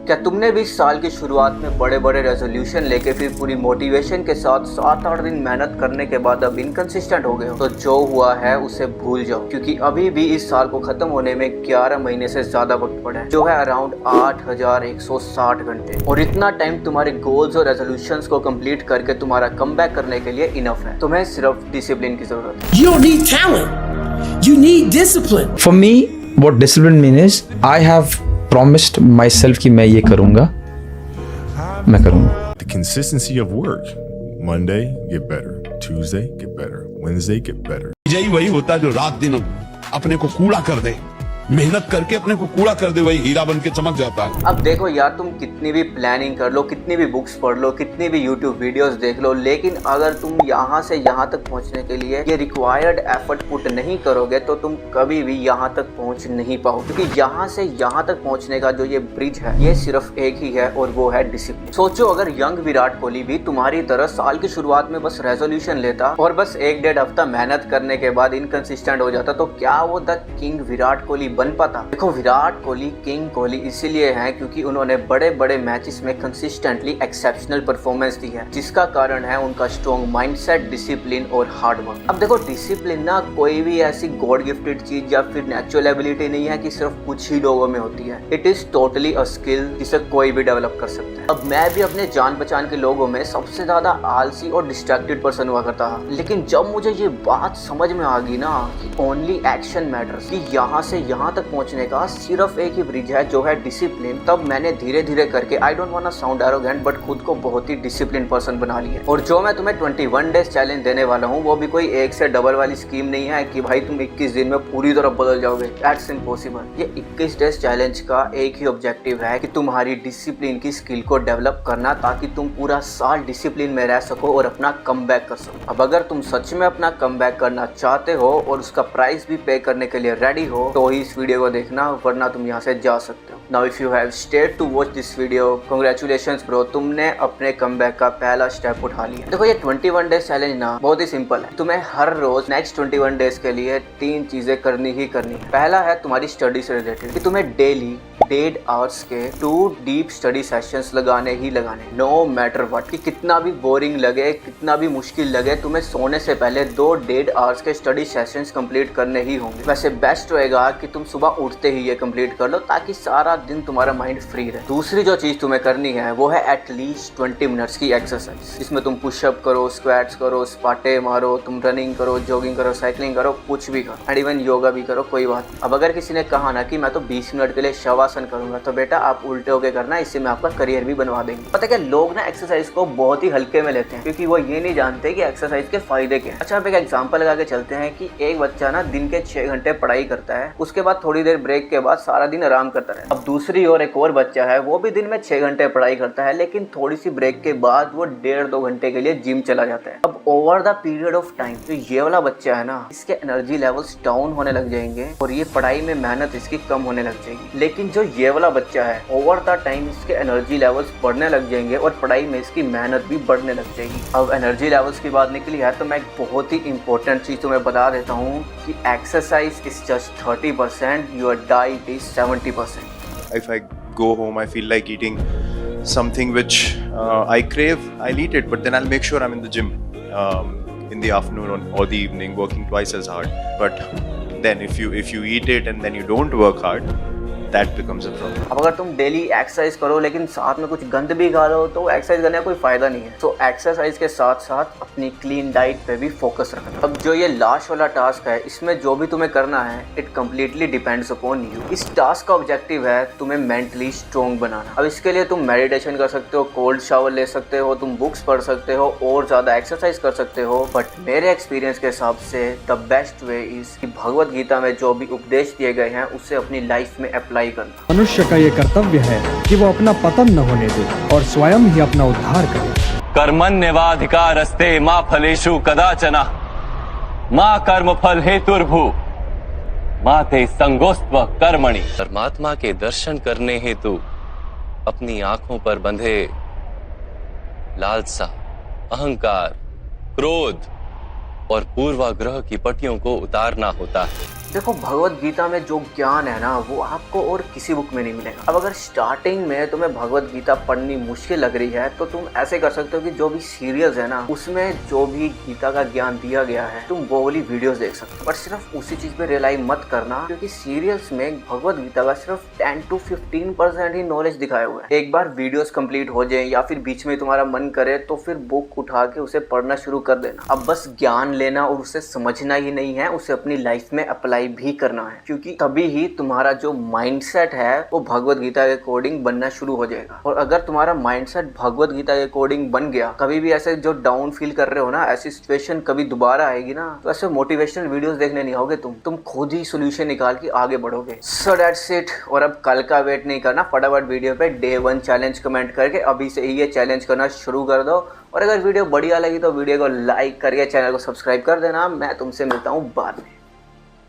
क्या तुमने भी इस साल की शुरुआत में बड़े बड़े रेजोल्यूशन लेके फिर पूरी मोटिवेशन के साथ 7-8 दिन मेहनत करने के बाद अब इनकंसिस्टेंट हो गए हो? तो जो हुआ है उसे भूल जाओ, क्योंकि अभी भी इस साल को खत्म होने में 11 महीने से ज्यादा वक्त पड़ा है, जो है अराउंड 8160 घंटे। और इतना टाइम तुम्हारे गोल्स और रेजोल्यूशंस को कंप्लीट करके तुम्हारा कमबैक करने के लिए इनफ है। तुम्हें सिर्फ डिसिप्लिन की जरूरत है। You don't need talent. You need discipline. For me, what discipline means is I have promised myself कि मैं ये करूँगा, मैं करूँगा। The consistency of work. Monday, get better. Tuesday, get better. Wednesday, get better. यही वही होता है जो रात दिन अपने को कूड़ा कर दे, मेहनत करके अपने को कूड़ा कर दे, वही हीरा बन के चमक जाता है। अब देखो यार, तुम कितनी भी प्लानिंग कर लो, कितनी भी बुक्स पढ़ लो, कितनी भी यूट्यूब वीडियोस देख लो, लेकिन अगर तुम यहाँ से यहाँ तक पहुँचने के लिए ये रिक्वायर्ड एफर्ट पुट नहीं करोगे तो तुम कभी भी यहाँ तक पहुँच नहीं पाओगे। क्योंकि यहाँ से यहाँ तक पहुँचने का जो ये ब्रिज है ये सिर्फ एक ही है और वो है डिसिप्लिन। सोचो अगर यंग विराट कोहली भी तुम्हारी तरह साल की शुरुआत में बस रेजोल्यूशन लेता और बस 1-1.5 हफ्ता मेहनत करने के बाद इनकंसिस्टेंट हो जाता, तो क्या वो द किंग विराट कोहली बन पाता? देखो, विराट कोहली किंग कोहली इसीलिए है क्योंकि उन्होंने बड़े बड़े मैचेस में कंसिस्टेंटली एक्सेप्शनल परफॉर्मेंस दी है, जिसका कारण है उनका स्ट्रॉन्ग माइंडसेट, डिसिप्लिन और हार्ड वर्क। अब देखो, डिसिप्लिन ना कोई भी ऐसी गॉड गिफ्टेड चीज या फिर नेचुरल एबिलिटी नहीं है कि सिर्फ कुछ ही लोगों में होती है। It is totally a skill जिसे कोई भी डेवलप कर सकता है। अब मैं भी अपने जान पहचान के लोगों में सबसे ज्यादा आलसी और डिस्ट्रैक्टेड पर्सन हुआ करता था, लेकिन जब मुझे ये बात समझ में आ गई ना कि ओनली एक्शन मैटर्स, कि यहाँ से यहाँ तक पहुँचने का सिर्फ एक ही ब्रिज है जो है डिसिप्लिन, तब मैंने धीरे धीरे करके, I don't want to sound arrogant, but खुद को बहुत ही डिसिप्लिन पर्सन बना लिया। और जो मैं तुम्हें 21 डेज चैलेंज देने वाला हूँ वो भी कोई एक से डबल वाली स्कीम नहीं है कि भाई तुम 21 दिन में पूरी तरह बदल जाओगे। That's impossible. ये 21 डेज चैलेंज का एक ही ऑब्जेक्टिव है कि तुम्हारी डिसिप्लिन की स्किल को डेवलप करना, ताकि तुम पूरा साल डिसिप्लिन में रह सको और अपना कमबैक कर सको। अब अगर तुम सच में अपना कमबैक करना चाहते हो और उसका प्राइस भी पे करने के लिए रेडी हो तो ही इस वीडियो को देखना, वरना तुम यहाँ से जा सकते हो। Now if you have stayed to watch this video, congratulations bro, तुमने अपने कमबैक का पहला स्टेप उठा लिया। देखो, ये 21 डेज चैलेंज ना बहुत ही सिंपल है। तुम्हें हर रोज नेक्स्ट 21 डेज के लिए 3 चीजें करनी ही करनी है। पहला है तुम्हारी स्टडी से रिलेटेड, कि तुम्हें डेली 1.5 आवर्स के 2 डीप स्टडी सेशंस लगाने ही लगाने, नो मैटर व्हाट। कि कितना भी बोरिंग लगे, कितना भी मुश्किल लगे, तुम्हें सोने से पहले 2 1.5 आवर्स के स्टडी सेशंस कंप्लीट करने ही होंगे। वैसे बेस्ट रहेगा कि तुम सुबह उठते ही ये कंप्लीट कर लो, ताकि सारा दिन तुम्हारा माइंड फ्री रहे। दूसरी जो चीज तुम्हें करनी है वो है एटलीस्ट 20 मिनट्स की एक्सरसाइज, जिसमें तुम पुशअप करो, स्क्वाट्स करो, स्पाटे मारो, तुम रनिंग करो, जॉगिंग करो, साइकिलिंग करो, कुछ भी करो, एंड इवन योगा भी करो, कोई बात। अब अगर किसी ने कहा ना कि मैं तो 20 मिनट के लिए शवासन करूंगा, तो बेटा आप उल्टे होके करना, इससे मैं आपका करियर भी बनवा देंगे। पता क्या, लोग ना एक्सरसाइज को बहुत ही हल्के में लेते हैं, क्योंकि वो ये नहीं जानते कि एक्सरसाइज के फायदे क्या हैं। अच्छा, आप एक एग्जांपल लगा के चलते हैं कि एक बच्चा ना दिन के 6 घंटे पढ़ाई करता है, उसके बाद थोड़ी देर ब्रेक के बाद सारा दिन आराम करता है। अब दूसरी ओर एक और बच्चा है, वो भी दिन में 6 घंटे पढ़ाई करता है, लेकिन थोड़ी सी ब्रेक के बाद वो 1.5-2 घंटे के लिए जिम चला जाता है। अब over the period of time जो ये वाला बच्चा है ना, इसके एनर्जी लेवल्स डाउन होने लग जाएंगे और ये पढ़ाई में मेहनत इसकी कम होने लग जाएगी। लेकिन जो ये वाला बच्चा है, ओवर द टाइम इसके एनर्जी लेवल्स बढ़ने लग जाएंगे और पढ़ाई में इसकी मेहनत भी बढ़ने लग जाएगी। अब एनर्जी लेवल्स की बात निकली है तो मैं एक बहुत ही इंपॉर्टेंट चीज तुम्हें बता देता हूँ कि exercise is just 30%, your diet is 70%। If I go home, I feel like eating something which I crave, I'll eat it, but then I'll make sure I'm in the gym in the afternoon or the evening, working twice as hard. But then if you eat it and then you don't work hard, that becomes a problem. अब अगर तुम daily exercise करो लेकिन साथ में कुछ गंद भी खा लो तो एक्सरसाइज करने का कोई फायदा नहीं है। तो एक्सरसाइज के साथ साथ अपनी क्लीन डाइट पे भी फोकस रखना। अब जो ये लास्ट वाला टास्क है, इसमें जो भी तुम्हें करना है, it completely depends upon you. इस टास्क का ऑब्जेक्टिव है तुम्हें मेंटली स्ट्रॉन्ग बनाना। अब इसके लिए तुम मेडिटेशन कर सकते हो, कोल्ड शावर ले सकते हो, तुम बुक्स पढ़ सकते हो और ज्यादा एक्सरसाइज कर सकते हो, बट मेरे एक्सपीरियंस के हिसाब से द बेस्ट वे इज कि भगवत गीता में जो भी उपदेश दिए गए हैं उसे अपनी लाइफ में अप्लाई करना। मनुष्य का ये कर्तव्य है कि वो अपना पतन न होने दे और स्वयं ही अपना उद्धार करे। कर्मण्येवाधिकारस्ते मा फलेषु कदाचन मा कर्मफल हेतुर्भु मा ते संगोस्त्व कर्मणि। परमात्मा के दर्शन करने हेतु अपनी आंखों पर बंधे लालसा, अहंकार, क्रोध, और पूर्वाग्रह की पट्टियों को उतारना होता है। देखो, भगवत गीता में जो ज्ञान है ना, वो आपको और किसी बुक में नहीं मिलेगा। अब अगर स्टार्टिंग में तुम्हें भगवत गीता पढ़नी मुश्किल लग रही है, तो तुम ऐसे कर सकते हो कि जो भी सीरियल्स है ना, उसमें जो भी गीता का ज्ञान दिया गया है, तुम वो वाली वीडियोस देख सकते हो। पर सिर्फ उसी चीज पे रिलाई मत करना, क्योंकि सीरियल्स में भगवत गीता का सिर्फ 10 to 15% ही नॉलेज दिखाया हुआ है। एक बार वीडियोस कंप्लीट हो जाए या फिर बीच में तुम्हारा मन करे, तो फिर बुक उठा के उसे पढ़ना शुरू कर देना। अब बस ज्ञान लेना और उसे समझना ही नहीं है, उसे अपनी लाइफ में अप्लाई भी करना है, क्योंकि तभी ही तुम्हारा जो माइंडसेट है वो भगवत गीता के अकॉर्डिंग बनना शुरू हो जाएगा। और अगर तुम्हारा माइंडसेट भगवत गीता के अकॉर्डिंग बन गया, कभी भी ऐसे जो डाउन फील कर रहे हो ना, ऐसी सिचुएशन कभी दोबारा आएगी ना, तो ऐसे मोटिवेशनल वीडियोस देखने नहीं आओगे तुम खुद ही सोल्यूशन निकाल के आगे बढ़ोगे। So that's it. और अब कल का वेट नहीं करना, फटाफट वीडियो पे Day 1 चैलेंज कमेंट करके अभी से ही ये चैलेंज करना शुरू कर दो। और अगर वीडियो बढ़िया लगी तो वीडियो को लाइक करके चैनल को सब्सक्राइब कर देना। मैं तुमसे मिलता हूँ बाद में।